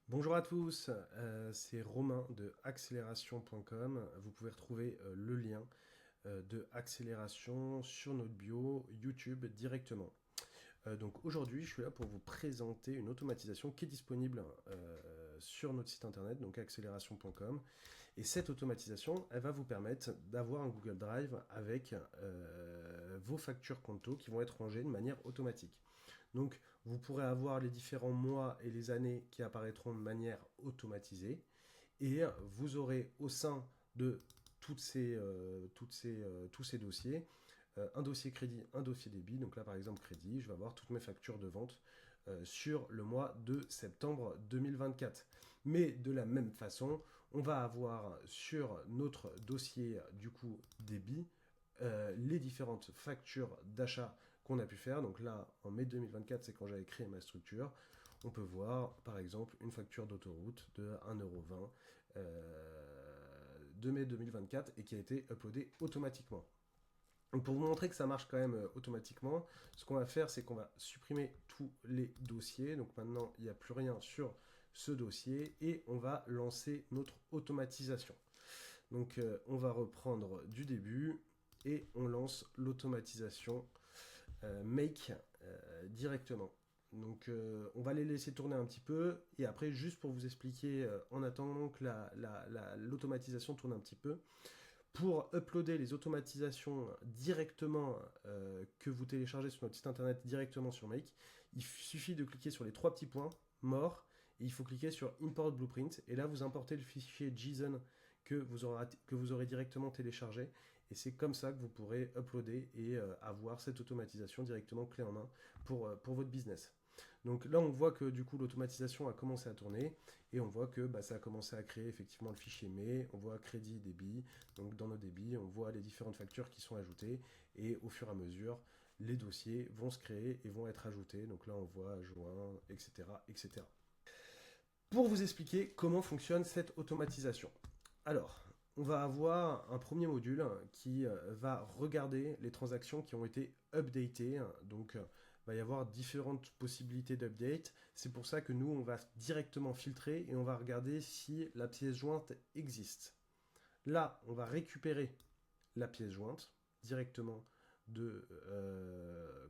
Bonjour à tous, c'est Romain de accélération.com. Vous pouvez retrouver le lien de accélération sur notre bio YouTube directement. Donc aujourd'hui, je suis là pour vous présenter une automatisation qui est disponible sur notre site internet, donc accélération.com. Et cette automatisation, elle va vous permettre d'avoir un Google Drive avec vos factures Conto qui vont être rangées de manière automatique. Donc, vous pourrez avoir les différents mois et les années qui apparaîtront de manière automatisée. Et vous aurez au sein de tous ces dossiers un dossier crédit, un dossier débit. Donc là, par exemple, crédit, je vais avoir toutes mes factures de vente sur le mois de septembre 2024. Mais de la même façon, on va avoir sur notre dossier du coup débit les différentes factures d'achat qu'on a pu faire. Donc là, en mai 2024, c'est quand j'avais créé ma structure. On peut voir, par exemple, une facture d'autoroute de 1,20 € de mai 2024 et qui a été uploadée automatiquement. Donc pour vous montrer que ça marche quand même automatiquement, ce qu'on va faire, c'est qu'on va supprimer tous les dossiers. Donc maintenant, il n'y a plus rien sur ce dossier et on va lancer notre automatisation. Donc on va reprendre du début et on lance l'automatisation Make directement. Donc on va les laisser tourner un petit peu et après juste pour vous expliquer en attendant que l'automatisation tourne un petit peu, pour uploader les automatisations directement que vous téléchargez sur notre site internet directement sur Make, il suffit de cliquer sur les trois petits points, More, et il faut cliquer sur Import Blueprint, et là vous importez le fichier JSON que vous aurez directement téléchargé, et c'est comme ça que vous pourrez uploader et avoir cette automatisation directement clé en main pour votre business. Donc là, on voit que du coup, l'automatisation a commencé à tourner et on voit que ça a commencé à créer effectivement le fichier mais, on voit crédit, débit. Donc dans nos débits, on voit les différentes factures qui sont ajoutées et au fur et à mesure, les dossiers vont se créer et vont être ajoutés. Donc là, on voit joint, etc., etc. Pour vous expliquer comment fonctionne cette automatisation. Alors, on va avoir un premier module qui va regarder les transactions qui ont été updatées. Donc, il va y avoir différentes possibilités d'update. C'est pour ça que nous, on va directement filtrer et on va regarder si la pièce jointe existe. Là, on va récupérer la pièce jointe directement de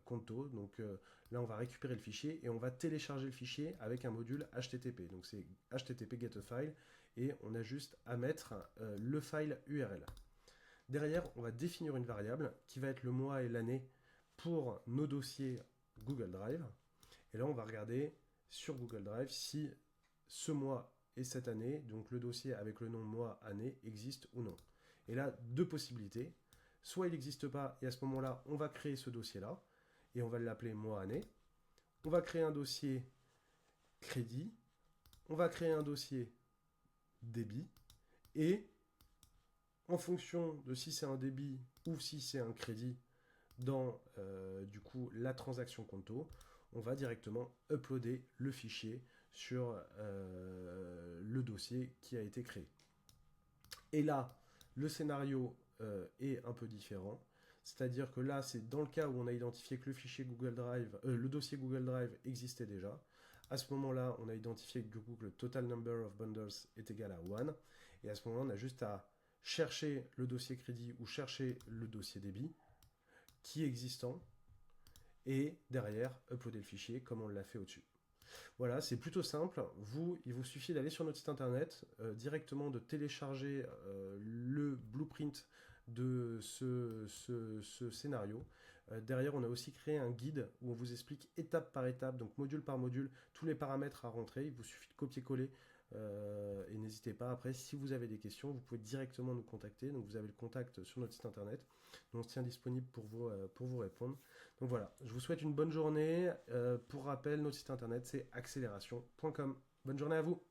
Conto. Donc là, on va récupérer le fichier et on va télécharger le fichier avec un module HTTP. Donc c'est HTTP get a file et on a juste à mettre le file URL. Derrière, on va définir une variable qui va être le mois et l'année pour nos dossiers Google Drive. Et là, on va regarder sur Google Drive si ce mois et cette année, donc le dossier avec le nom mois-année, existe ou non. Et là, deux possibilités. Soit il n'existe pas, et à ce moment-là, on va créer ce dossier-là, et on va l'appeler mois-année. On va créer un dossier crédit, on va créer un dossier débit, et en fonction de si c'est un débit ou si c'est un crédit dans du coup la transaction Conto, on va directement uploader le fichier sur le dossier qui a été créé. Et là, le scénario est un peu différent. C'est-à-dire que là, c'est dans le cas où on a identifié que le fichier Google Drive, le dossier Google Drive existait déjà. À ce moment-là, on a identifié que le total number of bundles est égal à 1. Et à ce moment-là, on a juste à chercher le dossier crédit ou chercher le dossier débit qui est existant et derrière uploader le fichier comme on l'a fait au-dessus. Voilà, c'est plutôt simple. Il vous suffit d'aller sur notre site internet, directement de télécharger le blueprint de ce scénario. Derrière, on a aussi créé un guide où on vous explique étape par étape, donc module par module, tous les paramètres à rentrer. Il vous suffit de copier-coller. Et n'hésitez pas, après, si vous avez des questions, vous pouvez directement nous contacter. Donc vous avez le contact sur notre site internet. On se tient disponible pour vous répondre. Donc voilà, je vous souhaite une bonne journée. Pour rappel, notre site internet c'est accélération.com. Bonne journée à vous.